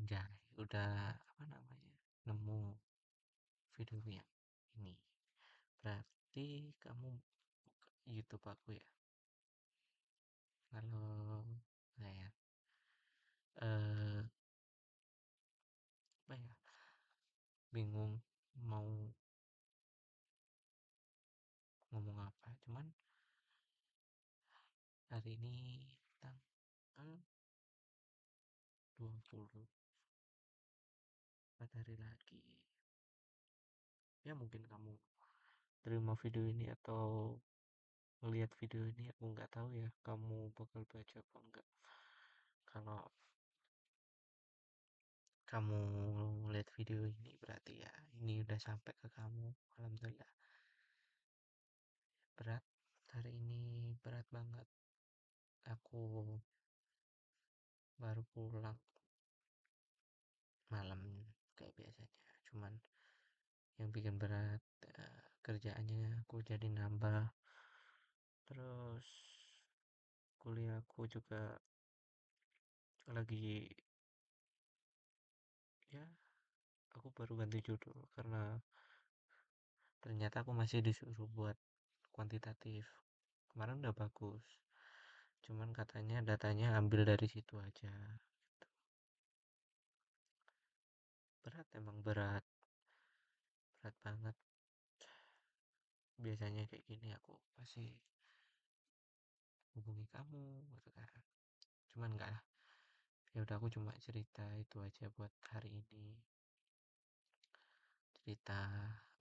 Anjay, udah apa namanya? Nemu videonya ini. Berarti kamu buka YouTube aku ya. Kalau saya eh apa ya? Bingung mau ngomong apa. Cuman hari ini tanggal 20, 4 hari lagi. Ya mungkin kamu terima video ini atau melihat video ini, aku nggak tahu ya kamu bakal baca apa enggak. Kalau kamu lihat video ini berarti ya ini udah sampai ke kamu. Alhamdulillah. Berat hari ini, berat banget. Aku baru pulang malam kayak biasanya, cuman yang bikin berat kerjaannya aku jadi nambah. Terus kuliahku juga lagi, ya aku baru ganti judul karena ternyata aku masih disuruh buat kuantitatif. Kemarin udah bagus, cuman katanya datanya ambil dari situ aja. Berat, emang berat, berat banget. Biasanya kayak gini aku pasti hubungi kamu gitu kan, cuman enggak lah. Ya udah, aku cuma cerita itu aja buat hari ini. Cerita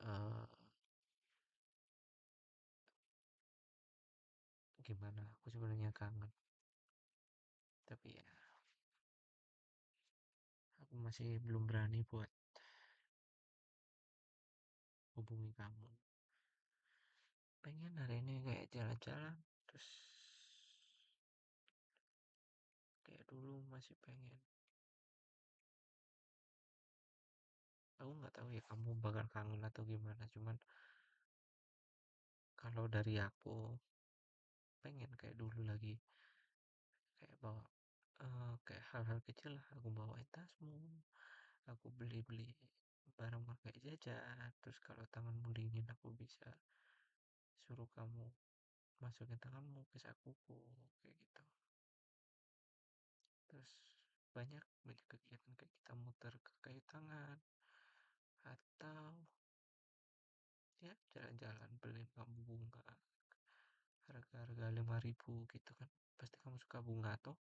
eh, gimana aku sebenarnya kangen, tapi ya aku masih belum berani buat hubungi kamu. Pengen hari ini kayak jalan-jalan, terus kayak dulu masih pengen. Aku nggak tahu ya kamu bakal kangen atau gimana, cuman kalau dari aku pengen kayak dulu lagi, kayak bawa kayak hal-hal kecil lah, aku bawain tasmu, aku beli-beli barang kayak jajan, terus kalau tanganmu dingin aku bisa suruh kamu masukin tanganmu ke sakuku kayak gitu. Terus banyak banyak kegiatan kayak kita muter ke kayu tangan, atau ya jalan-jalan beliin kamu bunga harga-harga 5.000 gitu kan. Pasti kamu suka bunga toh,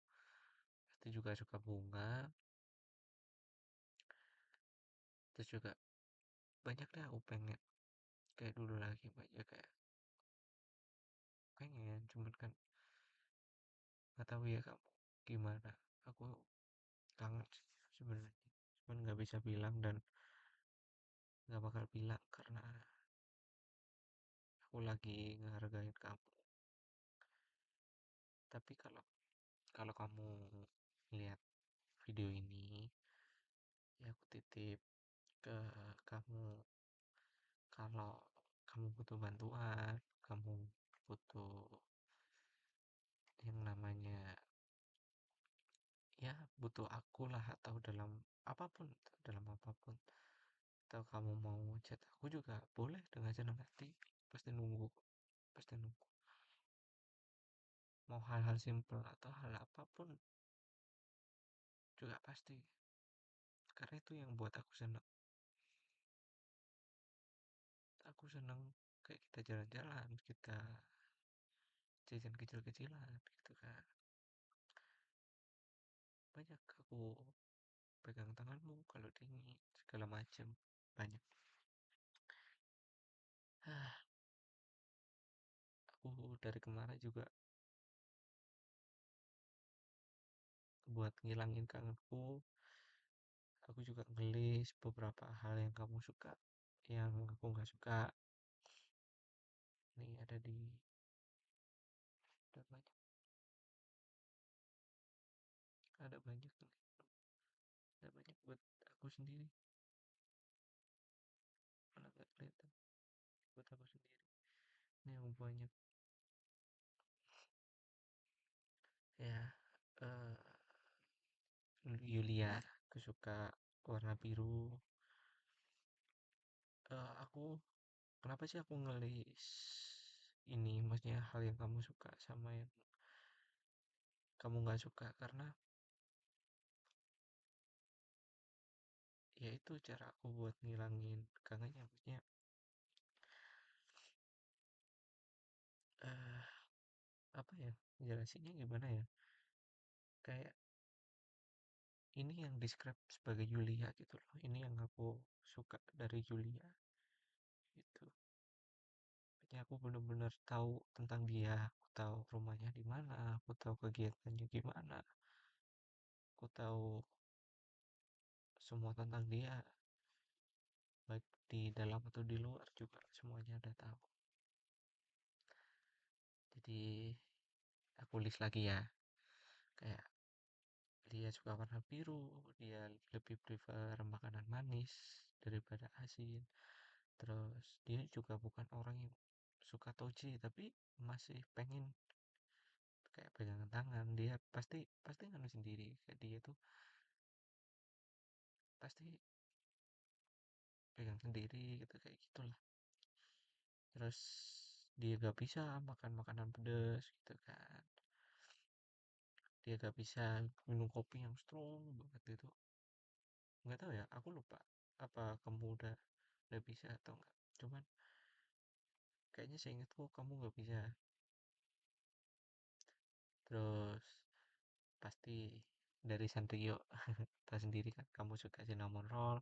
pasti juga suka bunga. Terus juga banyak deh aku pengen kayak dulu lagi, banyak kayak pengen, cuman kan nggak tahu ya kamu gimana. Aku kangen sih sebenarnya, cuman nggak bisa bilang dan nggak bakal bilang karena aku lagi ngehargain kamu. Tapi kalau kalau kamu lihat video ini, ya aku titip ke kamu, kalau kamu butuh bantuan, kamu butuh yang namanya, ya butuh aku lah, atau apapun dalam apapun, atau kamu mau chat aku juga boleh dengan senang hati. Pasti nunggu, pasti nunggu. Mau hal-hal simple atau hal apapun juga pasti, karena itu yang buat aku senang. Aku senang kayak kita jalan-jalan, kita jajan kecil-kecilan gitu kan. Banyak aku pegang tanganmu kalau dingin segala macem, banyak. Aku dari kemarin juga buat ngilangin kangenku, aku juga ngelis beberapa hal yang kamu suka, yang aku nggak suka. Ini ada ada banyak, ada banyak nih, ada banyak buat aku sendiri, malah nggak kelihatan. Buat aku sendiri ini yang banyak ya. eh Yulia, aku suka warna biru. Aku kenapa sih aku ngelis ini, maksudnya hal yang kamu suka sama yang kamu nggak suka, karena ya itu cara aku buat ngilangin kangennya, maksudnya eh apa ya, jelasinnya gimana ya, kayak ini yang describe sebagai Julia gitu loh, ini yang aku suka dari Julia itu. Maksudnya aku bener-bener tahu tentang dia, aku tahu rumahnya di mana, aku tahu kegiatannya gimana, aku tahu semua tentang dia, baik di dalam atau di luar juga semuanya udah tahu. Jadi aku list lagi ya, kayak dia suka warna biru, dia lebih prefer makanan manis daripada asin. Terus dia juga bukan orang yang suka toji, tapi masih pengen kayak pegangan tangan. Dia pasti pasti nganu sendiri. Kayak dia tuh pasti pegang sendiri gitu, kayak gitulah. Terus dia gak bisa makan makanan pedas gitu kan. Dia gak bisa minum kopi yang strong banget itu. Nggak tahu ya, aku lupa apa kamu udah bisa atau enggak. Cuman kayaknya seingatku kamu nggak bisa. Terus pasti dari Sanrio, tahu sendiri kan kamu suka cinnamon roll.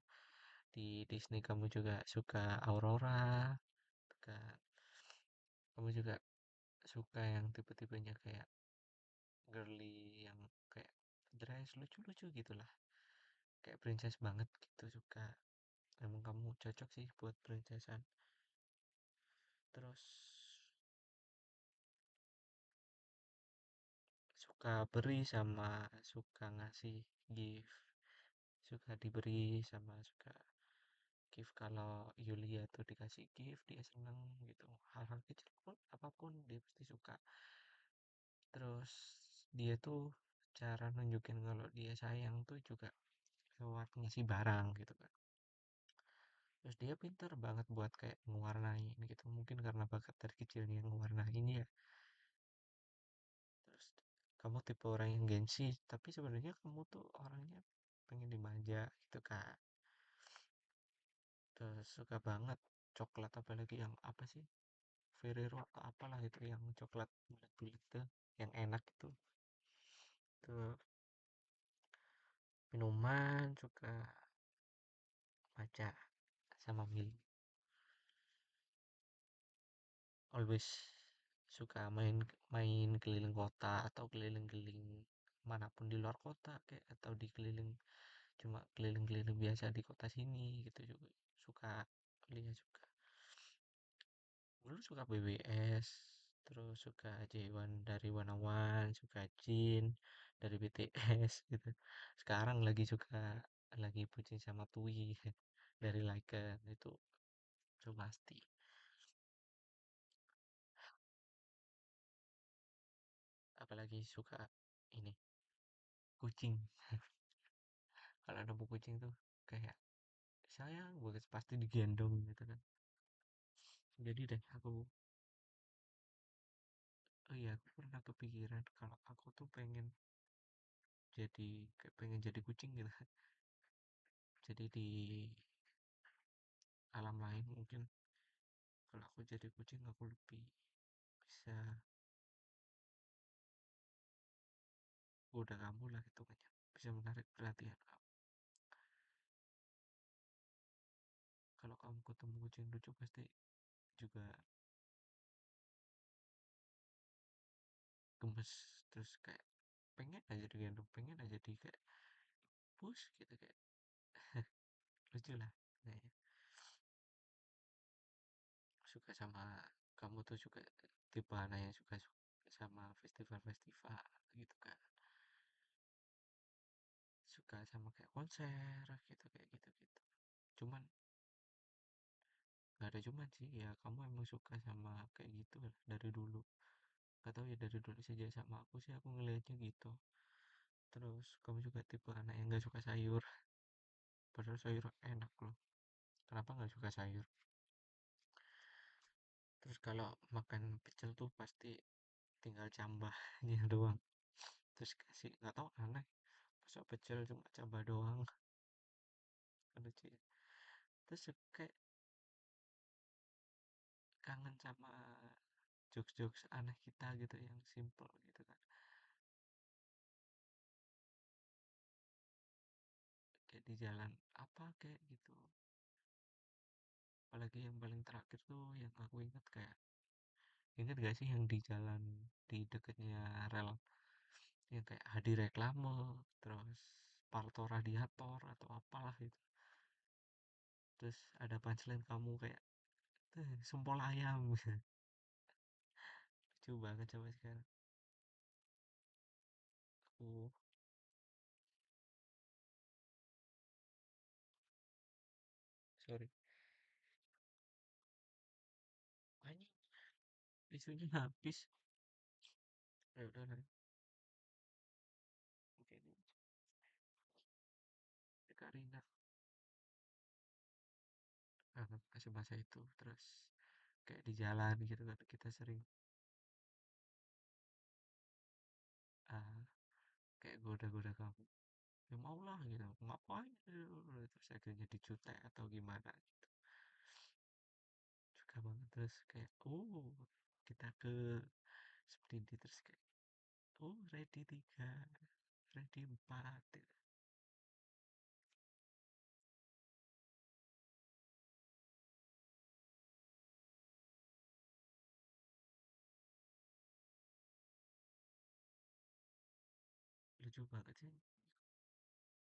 Di Disney kamu juga suka Aurora, gitu kan. Kamu juga suka yang tipe-tipenya kayak girly, yang kayak dress lucu-lucu gitulah. Kayak princess banget gitu suka. Emang kamu cocok sih buat princessan. Terus suka beri sama suka ngasih gift. Suka diberi sama suka gift. Kalau Yulia tuh dikasih gift dia seneng gitu, hal-hal kecil pun apapun dia pasti suka. Terus dia tuh cara nunjukin kalau dia sayang tuh juga lewat ngasih barang gitu kan. Terus dia pintar banget buat kayak ngewarnain gitu, mungkin karena bakat dari kecilnya ngewarnain ya. Terus kamu tipe orang yang gengsi, tapi sebenarnya kamu tuh orangnya pengen dimanja gitu kan. Terus suka banget coklat, apalagi yang apa sih, Ferrero atau apalah itu yang coklat bulat-bulat tuh, yang enak itu. Tuh minuman suka matcha sama milk. Always suka main main keliling kota atau keliling-keliling manapun di luar kota kayak, atau di keliling cuma keliling-keliling biasa di kota sini gitu juga suka. Lihat suka dulu suka BBS, terus suka J1 dari Wanawan, suka Jin dari BTS gitu. Sekarang lagi bucin sama Tui dari Lycan itu pasti. Apalagi suka ini kucing. Kalau nemu kucing tuh kayak sayang banget, pasti digendong gitu kan. Jadi deh oh iya, aku pernah kepikiran kalau aku tuh pengen jadi kucing gitu. Jadi di alam lain mungkin kalau aku jadi kucing aku lebih bisa goda kamu lah gitu kan ya. Bisa menarik perhatian kamu. Kalau kamu ketemu kucing lucu pasti juga gemes, terus kayak pengen aja digendong, pengen aja di kayak push gitu, kayak lucu lah. Nah, ya. Suka sama kamu tuh juga tipe anak yang suka sama festival-festival gitu kan. Suka sama kayak konser gitu, kayak gitu-gitu. Cuman nggak ada cuman sih, ya kamu emang suka sama kayak gitu lah dari dulu. Gak tahu ya, dari dulu saja sama aku sih aku ngelihatnya gitu. Terus kamu juga tipe anak yang nggak suka sayur. padahal sayur enak loh. Kenapa nggak suka sayur? Terus kalau makan pecel tuh pasti tinggal cambahnya doang. Terus kasih, nggak tahu aneh. Masa pecel cuma cambah doang. Kan lucu ya. Terus kayak kangen sama jokes-jokes aneh kita gitu yang simple gitu kan. Kayak di jalan apa kayak gitu. Apalagi yang paling terakhir tuh yang aku inget gak sih yang di jalan di dekatnya rel yang kayak Hadi reklame terus Parto radiator atau apalah itu, terus ada punchline kamu kayak sempol ayam. Lucu banget sampai sekarang. Aku sorry, anjing isunya habis. Ya udah lah, mungkin Kak Rina kangen masa-masa itu. Terus kayak di jalan gitu kan kita sering ah, kayak goda-goda kamu, ya mau lah gitu ngapain gitu. Terus akhirnya dicutek atau gimana gitu, suka banget. Terus kayak kita ke sprint terus kayak ready 3, ready 4 gitu. Lucu banget sih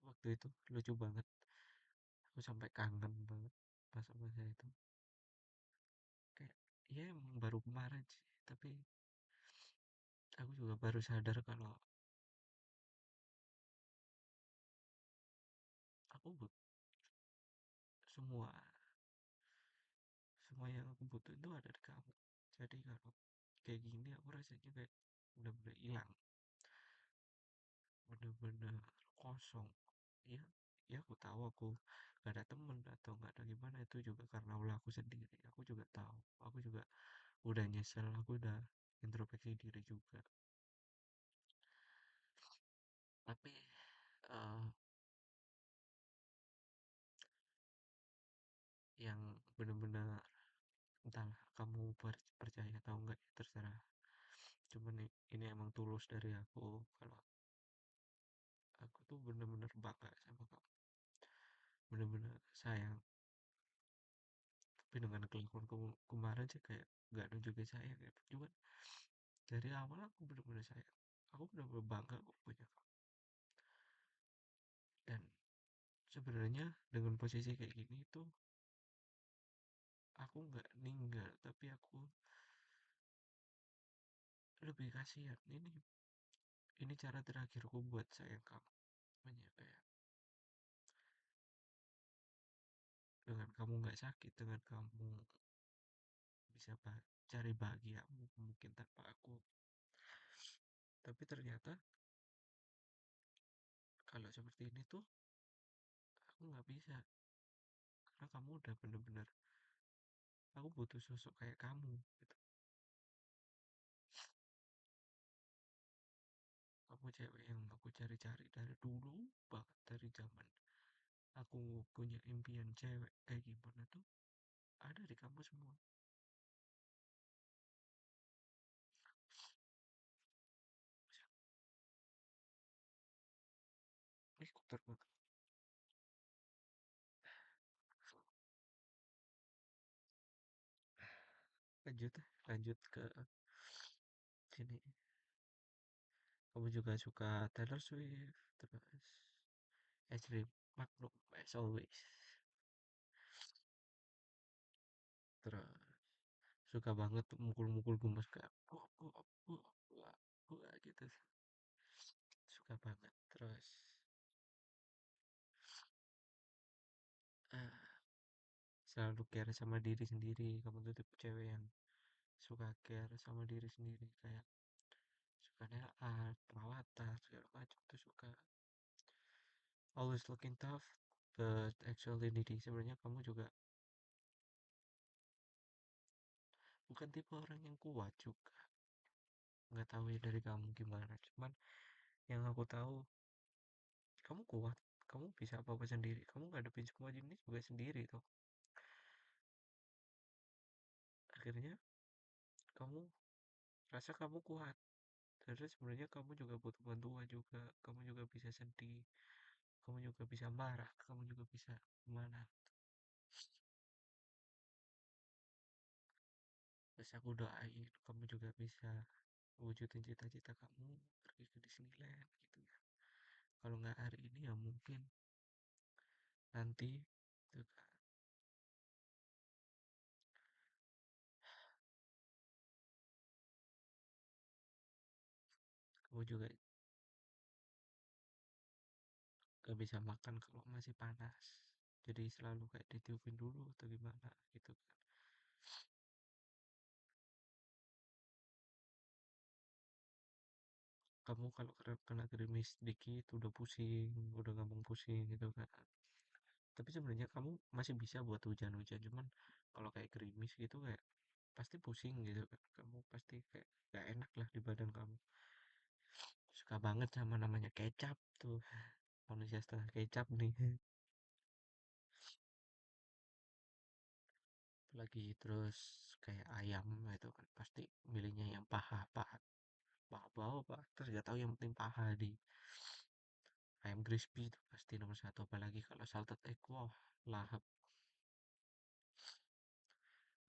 waktu itu, lucu banget. Aku sampai kangen banget masa-masa itu. Kayak ya emang baru kemarin sih, tapi aku juga baru sadar kalau aku semua semua yang aku butuh itu ada di kamu. Jadi kalau kayak gini aku rasanya kayak bener-bener hilang, bener-bener kosong. Ya, ya aku tahu aku gak ada temen atau gak ada gimana, itu juga karena ulah aku sendiri. Aku juga tahu, aku juga udah nyesel, aku udah introspeksi diri juga. Tapi eh, yang bener-bener entahlah kamu percaya atau enggak ya terserah. Cuman ini emang tulus dari aku kalau aku tuh bener-bener bangga sama kamu, bener-bener sayang. Tapi dengan kelakuan kamu kemarin sih kayak gak nunjukin sayang ya. Cuman dari awal aku bener-bener sayang. Aku bener-bener bangga kok punya kamu. Dan sebenarnya dengan posisi kayak gini tuh aku nggak ninggal, tapi aku lebih kasihan. Ini cara terakhirku buat sayang kamu. Makanya kayak dengan kamu nggak sakit, dengan kamu bisa cari bahagiamu mungkin tanpa aku. Tapi ternyata kalau seperti ini tuh aku nggak bisa, karena kamu udah bener-bener aku butuh sosok kayak kamu gitu. Kamu cewek yang aku cari-cari dari dulu banget, dari zaman aku punya impian cewek kayak gimana tuh ada di kamu semua. Ini kotor banget. Lanjut, lanjut ke sini. Kamu juga suka Taylor Swift, terus Ashley Maklum as always. Terus suka banget tuh mukul-mukul gemes kayak gitu. Suka banget. Terus ah, selalu care sama diri sendiri. Kamu tuh tipe cewek yang suka care sama diri sendiri, kayak suka nail art, perawatan segala macam tuh suka. Always looking tough, ke sexuality sebenarnya kamu juga bukan tipe orang yang kuat juga, nggak tahu ya dari kamu gimana, cuman yang aku tahu kamu kuat, kamu bisa apa-apa sendiri, kamu ngadepin semua jenis juga sendiri tuh. Akhirnya kamu rasa kamu kuat, terus sebenarnya kamu juga butuh bantuan juga, kamu juga bisa sedih, kamu juga bisa marah, kamu juga bisa gimana. Terus aku doain kamu juga bisa wujudin cita-cita kamu, pergi ke Disneyland gitu ya. Kalau nggak hari ini ya mungkin nanti gitu kan. Kamu juga gak bisa makan kalau masih panas, jadi selalu kayak ditiupin dulu atau gimana gitu kan. Kamu kalau kena gerimis dikit udah pusing, udah gampang pusing gitu kan. Tapi sebenarnya kamu masih bisa buat hujan-hujan, cuman kalau kayak gerimis gitu kayak pasti pusing gitu kan, kamu pasti kayak gak enak lah di badan kamu. Suka banget sama namanya kecap tuh, manusia setengah kecap nih. Lagi terus kayak ayam itu kan pasti milihnya yang paha paha paha bawah pak, terus gak tahu yang penting paha di ayam crispy itu pasti nomor satu, apalagi kalau salted egg, wow, lahap.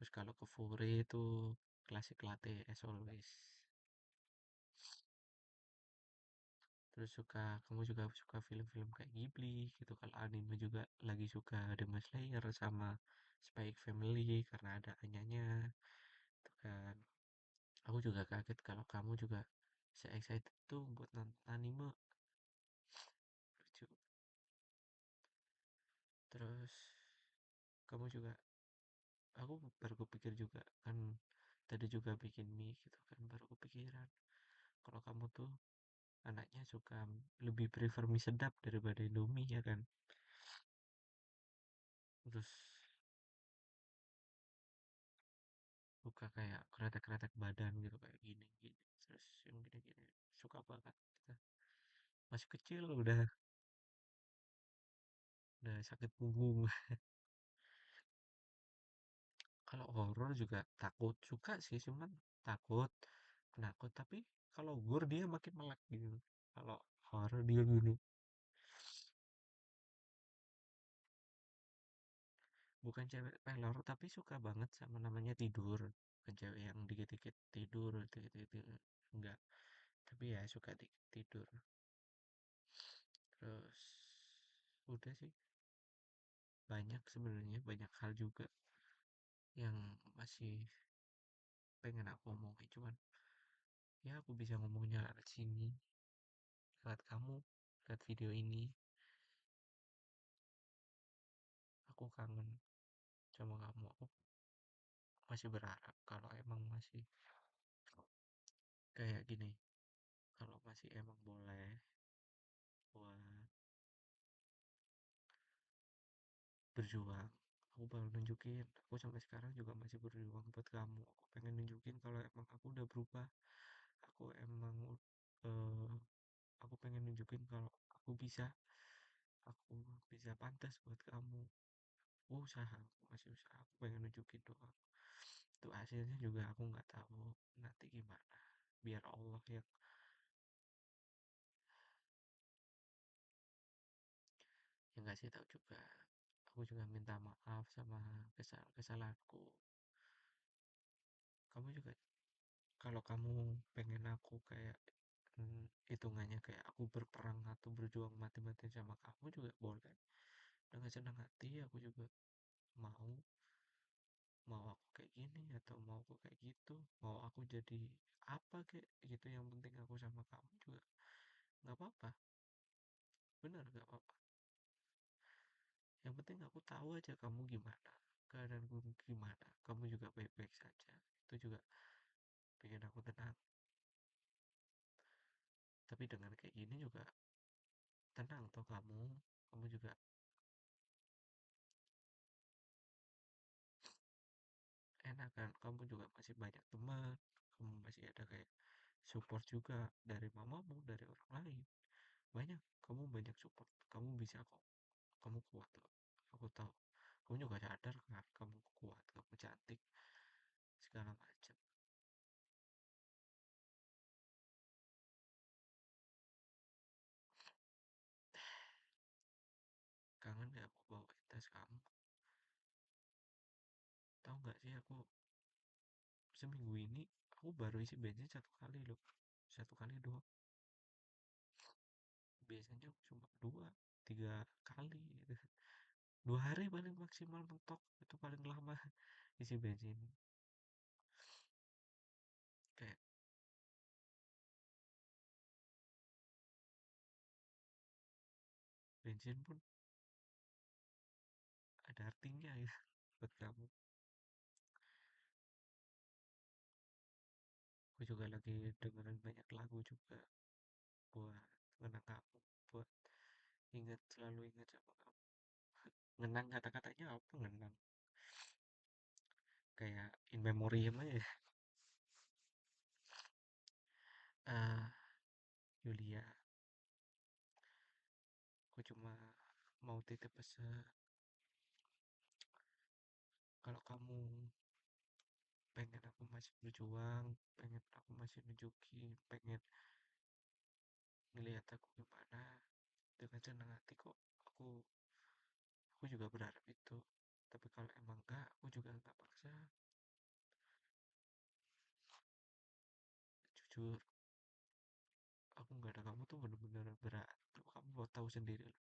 Terus kalau ke Fure itu klasik latte as always. Terus kamu juga suka film-film kayak Ghibli gitu, kalau anime juga lagi suka Demon Slayer sama Spy X Family karena ada Anyanya itu kan. Aku juga kaget kalau kamu juga se-excited tuh buat nonton anime, lucu. Terus kamu juga, aku baru kepikir juga kan, tadi juga bikin mie gitu kan, baru kepikiran kalau kamu tuh anaknya suka lebih prefer mie sedap daripada Indomie ya kan. Terus suka kayak kretek-kretek badan gitu kayak gini gini, terus yang gini-gini suka banget kita. Masih kecil udah sakit punggung. Kalau horor juga takut, suka sih cuman takut, penakut, tapi kalau gore dia makin melek gitu. Kalau horor dia gini, bukan cewek pelor tapi suka banget sama namanya tidur, bukan cewek yang dikit-dikit tidur dikit-dikit enggak, tapi ya suka dikit tidur. Terus udah sih, banyak sebenarnya, banyak hal juga yang masih pengen aku omongin, cuman ya aku bisa ngomongnya lewat sini, lewat kamu, lewat video ini. Aku kangen sama kamu, aku masih berharap kalau emang masih kayak gini, kalau masih emang boleh buat berjuang, aku bakal nunjukin, aku sampai sekarang juga masih berjuang buat kamu. Aku pengen nunjukin kalau emang aku udah berubah, aku emang eh, aku pengen nunjukin kalau aku bisa pantas buat kamu. Aku usaha, aku masih usaha, aku pengen nunjukin doang. Itu hasilnya juga aku nggak tahu nanti gimana, biar Allah yang ngasih tahu juga. Aku juga minta maaf sama kesalahanku. Kamu juga, kalau kamu pengen aku kayak hitungannya kayak aku berperang atau berjuang mati-matian sama kamu juga boleh, dengan senang hati. Aku juga mau mau aku kayak gini atau mau aku kayak gitu, mau aku jadi apa kayak gitu, yang penting aku sama kamu juga nggak apa-apa, bener nggak apa-apa. Yang penting aku tahu aja kamu gimana, keadaanku gimana, kamu juga baik-baik saja, itu juga bikin aku tenang. Tapi dengan kayak gini juga tenang toh kamu, kamu juga enak kan, kamu juga masih banyak teman, kamu masih ada kayak support juga dari mamamu, dari orang lain. Banyak, kamu banyak support, kamu bisa kok, kamu kuat kok. Aku tahu. Kamu juga sadar kan, kamu kuat, kamu cantik, segala macam. Kangen gak aku bawa tas kamu? Tahu nggak sih aku seminggu ini aku baru isi bensin satu kali loh, satu kali doang. Biasanya aku cuma dua, tiga kali gitu. 2 hari paling maksimal mentok, itu paling lama isi bensin. Kayak bensin pun ada artinya ya buat kamu. Aku juga lagi dengerin banyak lagu juga buat ngenang kamu, buat ingat, selalu ingat sama kamu. Ngenang, kata-katanya apa ngenang? Kayak in memoriam aja ya. Ah, Yulia, aku cuma mau titip pesan, kalau kamu pengen aku masih berjuang, pengen aku masih nunjukin, pengen ngelihat aku gimana, dengan senang hati kok. Aku juga berharap itu. Tapi kalau emang enggak, aku juga nggak paksa. Jujur, aku nggak ada kamu tuh bener-bener berat. Kamu mau tahu sendiri loh.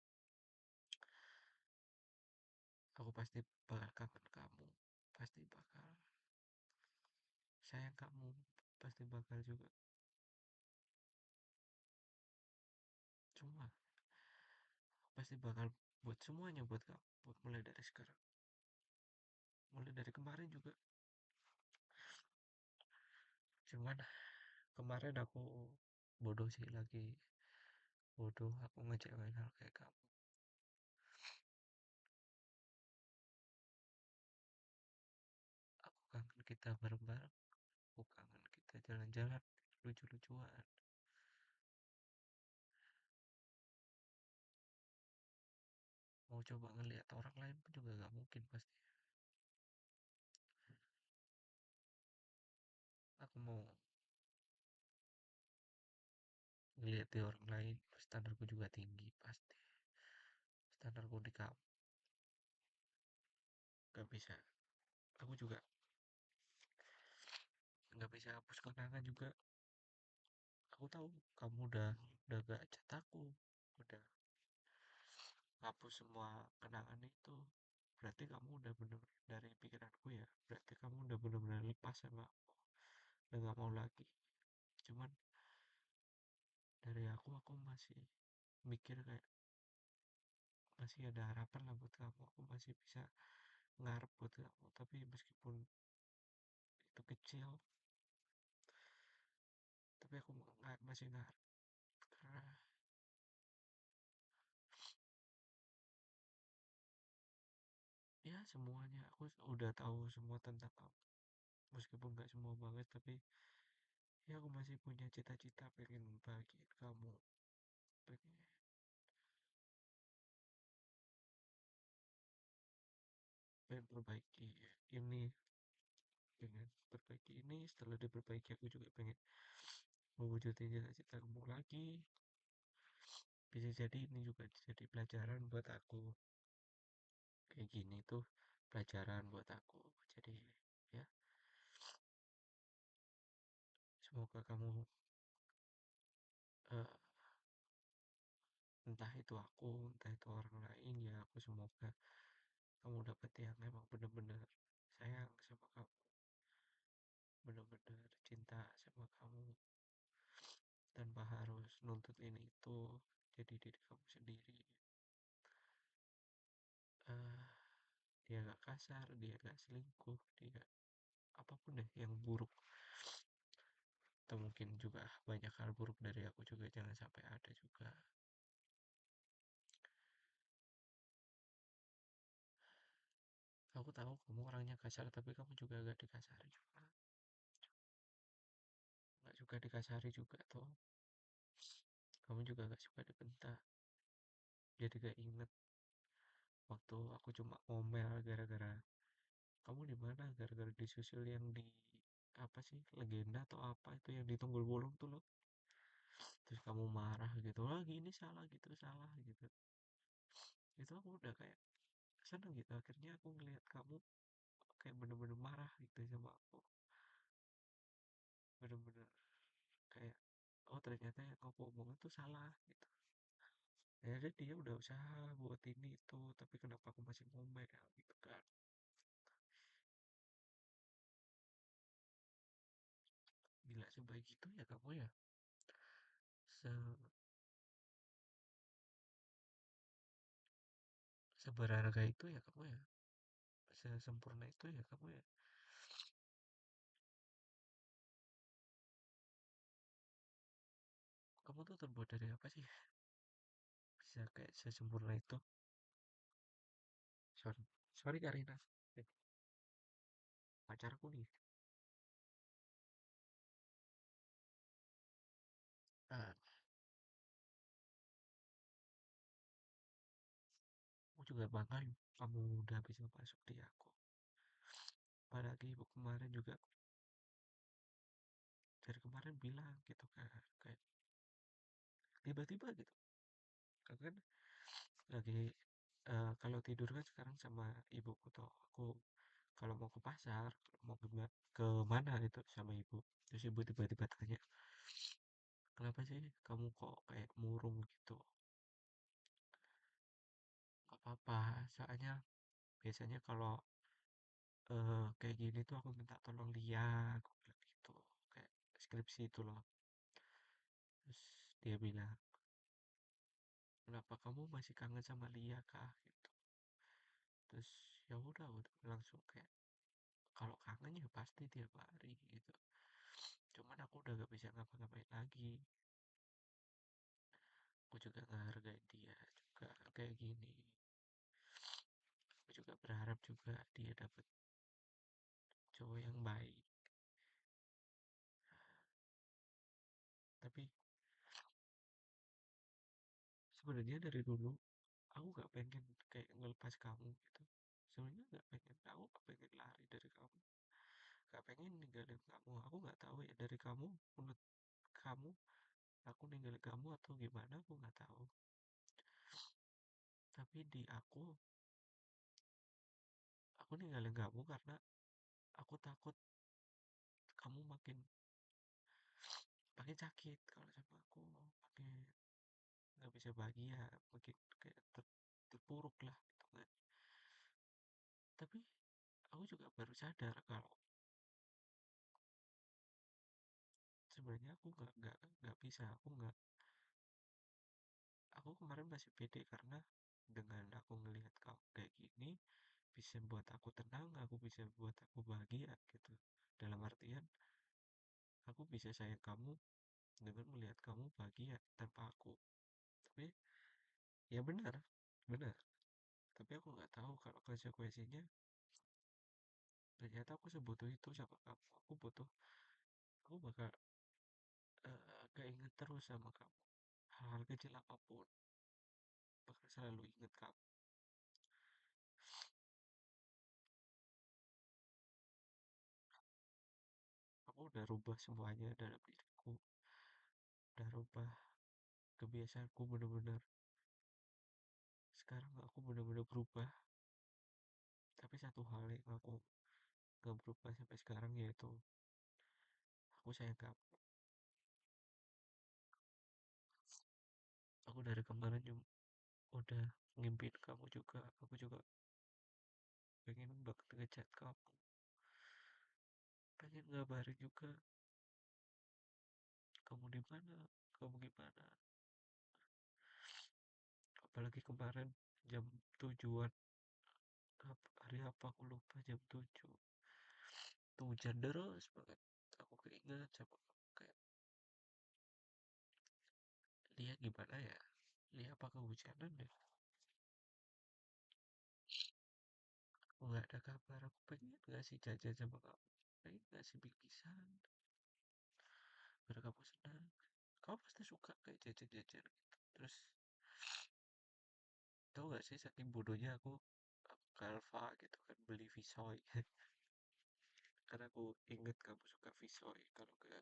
Aku pasti bakal kangen kamu. Pasti bakal sayang kamu. Pasti bakal juga. Cuma, aku pasti bakal buat semuanya buat kamu. Buat mulai dari sekarang. Mulai dari kemarin juga. Cuman kemarin aku bodoh sih, lagi bodoh aku ngecewain hal kayak kamu. Aku kangen kita bareng-bareng. Aku kangen kita jalan-jalan lucu-lucuan. Mau coba ngelihat orang lain pun juga gak mungkin pasti. Aku mau ngelihat di orang lain, standarku juga tinggi pasti. Standarku di kamu gak bisa. Aku juga gak bisa hapus kenangan juga. Aku tahu kamu udah gak chat aku, udah hapus semua kenangan itu. Berarti kamu udah bener dari pikiranku ya. Berarti kamu udah bener-bener lepas sama aku. Udah gak mau lagi. Cuman dari aku masih mikir kayak masih ada harapan lah buat kamu. Aku masih bisa ngarep buat kamu. Tapi meskipun itu kecil, tapi aku masih ngarep. Karena ya semuanya aku udah tahu semua tentang kamu. Meskipun gak semua banget, tapi ya aku masih punya cita-cita pengen bahagiain kamu. Pengen, pengen perbaiki ini. Pengen perbaiki ini. Setelah diperbaiki aku juga pengen mewujudin cita-cita kamu lagi. Bisa jadi ini juga jadi pelajaran buat aku. Kayak gini tuh pelajaran buat aku. Jadi ya, semoga kamu eh, entah itu aku, entah itu orang lain, ya aku semoga kamu dapet yang emang bener-bener sayang sama kamu, bener-bener cinta sama kamu, tanpa harus nuntut ini itu jadi diri kamu sendiri. eh Dia gak kasar, dia gak selingkuh, dia apapun deh yang buruk, atau mungkin juga banyak hal buruk dari aku juga jangan sampai ada juga. Aku tahu kamu orangnya kasar, tapi kamu juga agak dikasari juga. Nggak suka dikasari juga tuh. Kamu juga gak suka dibentak. Jadi gak inget waktu aku cuma ngomel gara-gara kamu di mana gara-gara disusul yang di apa sih legenda atau apa itu yang di Tunggul Wulung tuh loh. Terus kamu marah gitu lagi ini salah gitu salah gitu. Itu aku udah kayak seneng gitu akhirnya aku ngelihat kamu kayak bener-bener marah gitu sama aku, bener-bener kayak oh ternyata yang aku omongin tuh salah gitu. Ya jadi dia udah usaha buat ini itu tapi kenapa aku masih ngomel gitu kan. Gila sebaik itu ya kamu ya, se seberharga itu ya kamu ya, sesempurna itu ya kamu ya. Kamu tuh terbuat dari apa sih bisa kayak sesempurna itu? Sorry, sorry Karina. Eh, pacarku nih. Ah, aku juga bangga loh kamu udah bisa masuk di aku. Apalagi ibu kemarin juga dari kemarin bilang gitu kan kayak tiba-tiba gitu. Aku kan lagi kalau tidur kan sekarang sama ibuku tuh aku kalau mau ke pasar mau ke mana itu sama ibu. Terus ibu tiba-tiba tanya kenapa sih kamu kok kayak murung gitu. Gak apa-apa soalnya biasanya kalau kayak gini tuh aku minta tolong Lia aku bilang gitu kayak skripsi itu loh. Terus dia bilang kenapa kamu masih kangen sama Lia kah gitu. Terus ya udah langsung kayak kalau kangen ya pasti tiap hari gitu. Cuman aku udah gak bisa ngapa-ngapain lagi. Aku juga ngehargain dia juga kayak gini. Aku juga berharap juga dia dapet cowok yang baik. Tapi sebenarnya dari dulu aku gak pengen kayak ngelepas kamu gitu. Sebenarnya gak pengen, aku gak pengen lari dari kamu. Gak pengen ninggalin kamu. Aku gak tahu ya dari kamu, menurut kamu, aku ninggalin kamu atau gimana, aku gak tahu. Tapi di aku ninggalin kamu karena aku takut kamu makin makin sakit kalau sama aku, makin nggak bisa bahagia, makin kayak terpuruk lah gitu kan. Tapi aku juga baru sadar kalau sebenarnya aku nggak bisa, aku kemarin masih pede karena dengan aku ngelihat kamu kayak gini bisa buat aku tenang, aku bisa buat aku bahagia gitu. Dalam artian aku bisa sayang kamu dengan melihat kamu bahagia tanpa aku. Tapi ya benar, benar. Tapi aku nggak tahu kalau konsekuensinya ternyata aku sebutuh itu sama kamu. Aku bakal keinget terus sama kamu. Hal-hal kecil apapun bakal selalu inget kamu. Aku udah rubah semuanya dalam diriku. Udah rubah kebiasaanku bener-bener. Sekarang aku bener-bener berubah. Tapi satu hal yang aku gak berubah sampai sekarang yaitu aku sayang kamu. Aku dari kemarin juga udah ngimpin kamu juga. Aku juga pengen banget ngechat kamu. Pengen ngabarin juga kamu di mana, kamu gimana. Apalagi kemarin jam tujuan hari apa aku lupa jam 7 tuh hujan deras banget aku keinget sama kamu kayak Lia gimana ya Lia apa kehujanan ya nggak ada kabar, aku pengen ngasih jajan sama kamu, pengen ngasih bingkisan biar kamu senang. Kamu pasti suka kayak jajan-jajan gitu. Terus tau gak sih saking bodohnya aku ke Alfa gitu kan beli Visoy. Karena aku inget kamu suka Visoy kalau ke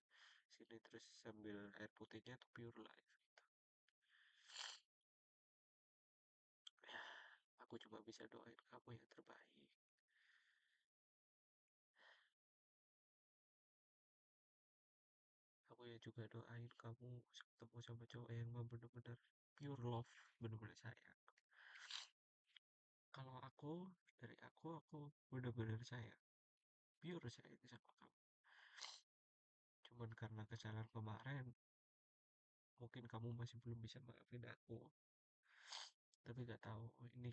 sini, terus sambil air putihnya tuh Pure Life gitu. Ya, aku cuma bisa doain kamu yang terbaik. Aku ya juga doain kamu ketemu sama cowok yang mau bener-bener pure love, bener-bener sayang. Kalau aku, dari aku bener-bener sayang, pure sayang sama kamu. Cuman karena kesalahan kemarin, mungkin kamu masih belum bisa maafin aku. Tapi gak tahu ini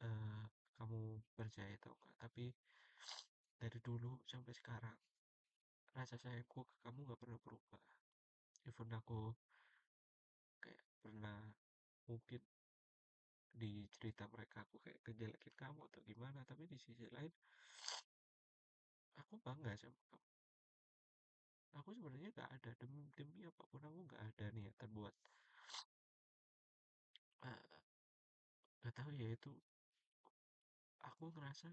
eh, kamu percaya atau enggak. Tapi dari dulu sampai sekarang, rasa sayangku ke kamu gak pernah berubah. Even aku kayak pernah mungkin di cerita mereka aku kayak ngejelekin kamu atau gimana, tapi di sisi lain aku bangga sama kamu. Aku sebenarnya gak ada demi apapun, aku gak ada niatan buat eh, gak tahu ya, itu aku ngerasa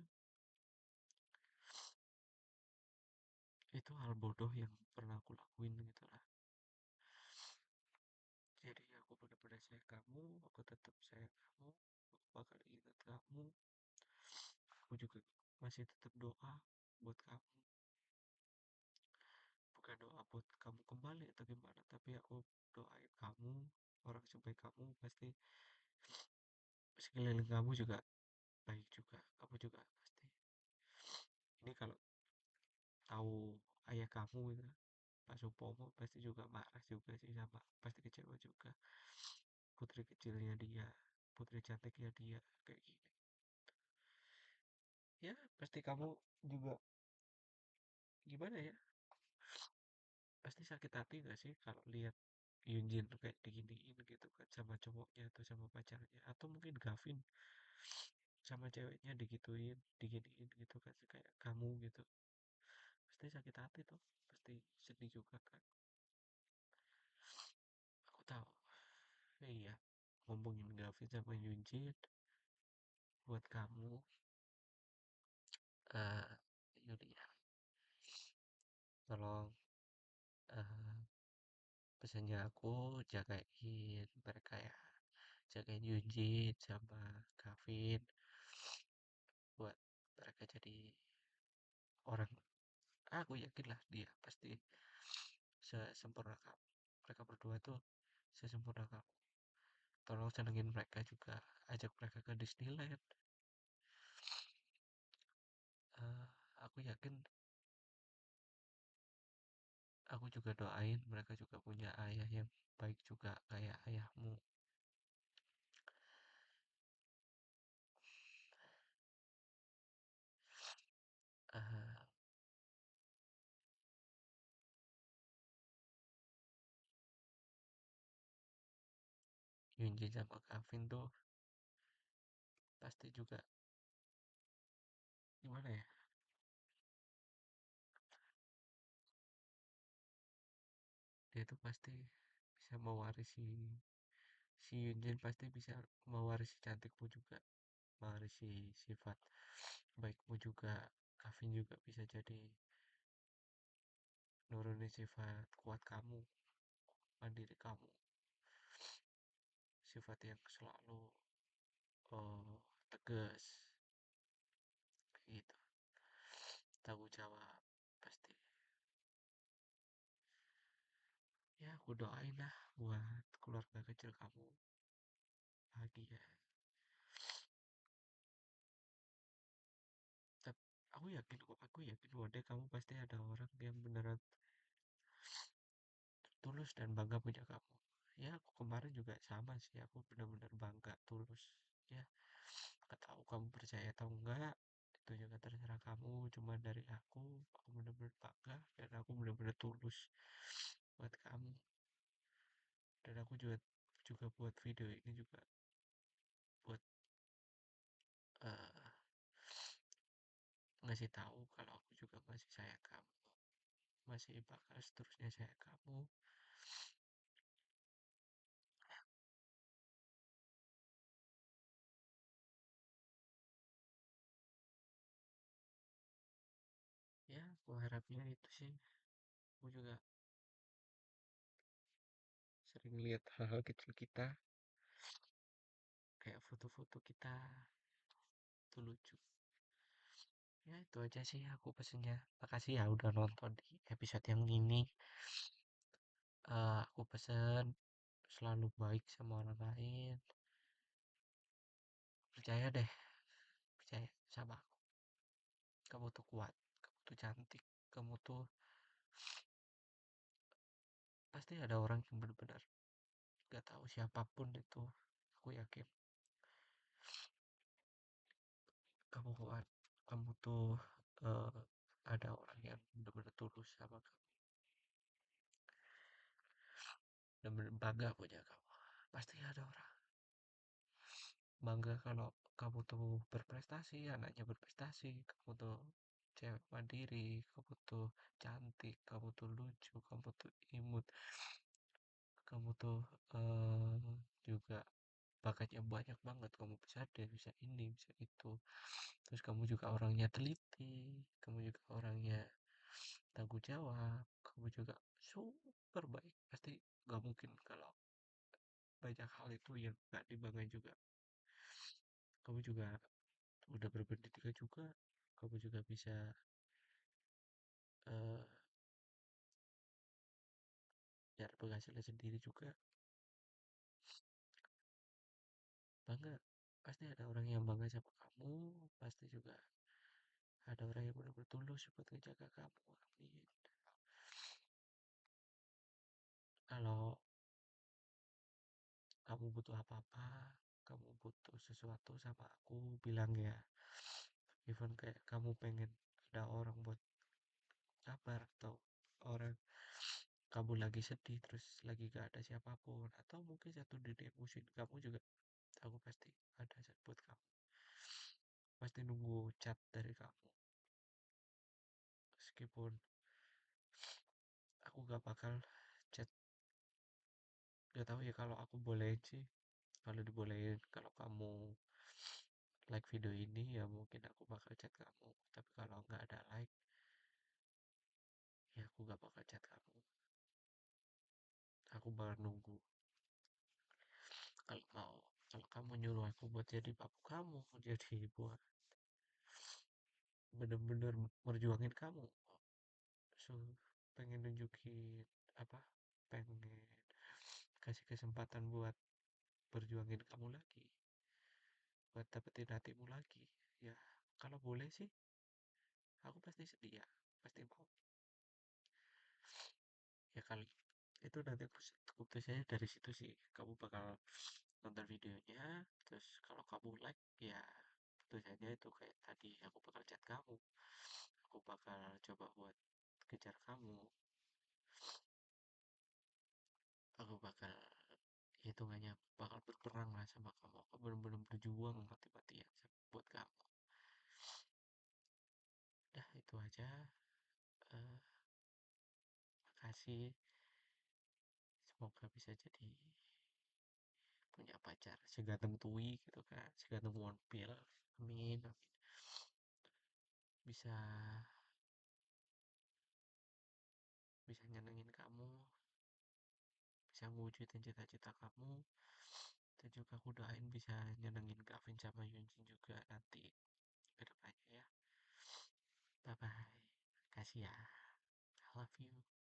itu hal bodoh yang pernah aku lakuin gitu lah. Jadi aku benar-benar sayang kamu, aku tetap sayang kamu, aku bakal ingat kamu, aku juga masih tetap doa buat kamu. Bukan doa buat kamu kembali atau gimana, tapi aku doain kamu, orang sebaik kamu pasti sekeliling kamu juga baik juga, kamu juga pasti. Ini kalau tahu ayah kamu gitu, Pak Supomo pasti juga marah juga sih, sama pasti kecewa juga. Putri kecilnya dia, putri cantiknya dia kayak gini. Ya, pasti kamu juga gimana ya? Pasti sakit hati gak sih kalau lihat Yunjin tuh kayak diginiin gitu kan sama cowoknya atau sama pacarnya, atau mungkin Gavin sama ceweknya digituin, diginiin gitu kan kayak kamu gitu. Pasti sakit hati tuh, pasti sedih juga kan. Aku tahu. Iya, ngomongin Gavin sama Yunjin buat kamu, eh Yulia, tolong eh pesannya aku jagain mereka ya, jagain Yunjin sama Gavin buat mereka jadi orang, aku yakin lah dia pasti sesempurna kamu. Mereka berdua tuh sesempurna kamu. Tolong senengin mereka juga, ajak mereka ke Disneyland. Eh, aku yakin, aku juga doain mereka juga punya ayah yang baik juga kayak ayahmu. Eh, Yunjin sama Kevin tuh pasti juga gimana ya? Dia tuh pasti bisa mewarisi, si Yunjin pasti bisa mewarisi cantikmu juga, mewarisi sifat baikmu juga. Kevin juga bisa jadi nurunin sifat kuat kamu, mandiri kamu, sifat yang selalu tegas gitu, tanggung jawab pasti. Ya aku doain lah buat keluarga kecil kamu bahagia. Tapi aku yakin kok, aku yakin one day kamu pasti ada orang yang beneran tulus dan bangga punya kamu. Ya aku kemarin juga sama sih, aku bener-bener bangga tulus. Ya nggak tahu kamu percaya atau enggak, itu juga terserah kamu. Cuma dari aku bener-bener bangga dan aku bener-bener tulus buat kamu. Dan aku juga juga buat video ini juga buat eh ngasih tahu kalau aku juga masih sayang kamu, masih bakal seterusnya sayang kamu. Ya, aku harapnya itu sih. Aku juga sering lihat hal-hal kecil kita, kayak foto-foto kita, itu lucu. Ya, itu aja sih aku pesennya. Makasih ya udah nonton di episode yang ini. Aku pesen selalu baik sama orang lain. Percaya deh, percaya sama aku. Kamu tuh kuat, kamu tuh cantik, kamu tuh pasti ada orang yang benar-benar gak tahu siapapun itu. Aku yakin kamu kuat, kamu tuh eh, ada orang yang benar-benar tulus sama kamu dan bener bangga punya kamu. Pasti ada orang bangga kalau kamu tuh berprestasi, anaknya berprestasi, kamu tuh cewek mandiri, kamu tuh cantik, kamu tuh lucu, kamu tuh imut, kamu tuh juga bakatnya banyak banget, kamu bisa deh, bisa ini, bisa itu. Terus kamu juga orangnya teliti, kamu juga orangnya tanggung jawab, kamu juga super baik. Pasti gak mungkin kalau banyak hal itu yang gak dibanggain juga. Kamu juga udah berpendidikan juga, kamu juga bisa eh cari penghasilan sendiri juga. Bangga, pasti ada orang yang bangga sama kamu, pasti juga ada orang yang benar-benar tulus buat ngejaga kamu. Amin. Kalau kamu butuh apa-apa, kamu butuh sesuatu sama aku, bilang ya. Even kayak kamu pengen ada orang buat kabar, atau orang kamu lagi sedih terus lagi gak ada siapapun, atau mungkin satu dunia musim kamu juga, aku pasti ada buat kamu, pasti nunggu chat dari kamu. Meskipun aku gak bakal chat, gak tahu ya, kalau aku bolehin sih, kalau dibolehin, kalau kamu like video ini ya mungkin aku bakal chat kamu, tapi kalau nggak ada like ya aku gak bakal chat kamu. Aku bakal nunggu. Kalau mau, kalau kamu nyuruh aku buat jadi papu kamu, jadi buat bener-bener merjuangin kamu, so pengen nunjukin apa, pengen kasih kesempatan buat berjuangin kamu lagi, buat dapetin hatimu lagi, ya kalau boleh sih aku pasti sedia, pasti mau. Ya kali itu nanti aku keputusannya dari situ sih, kamu bakal nonton videonya, terus kalau kamu like ya keputusannya itu kayak tadi, aku bakal chat kamu, aku bakal coba buat kejar kamu, aku bakal hitungannya bakal berperang lah sama kamu, aku bener-bener berjuang mati-matian buat kamu. Dah itu aja. eh Makasih, semoga bisa jadi punya pacar seganteng Tui gitu kan, seganteng Wonpil. Amin, amin. Bisa bisa nyenengin kamu, bisa mewujudin cita-cita kamu, dan juga aku doain bisa nyenengin Gavin sama Yunjin juga nanti ke depannya ya. Bye bye, kasih ya, I love you.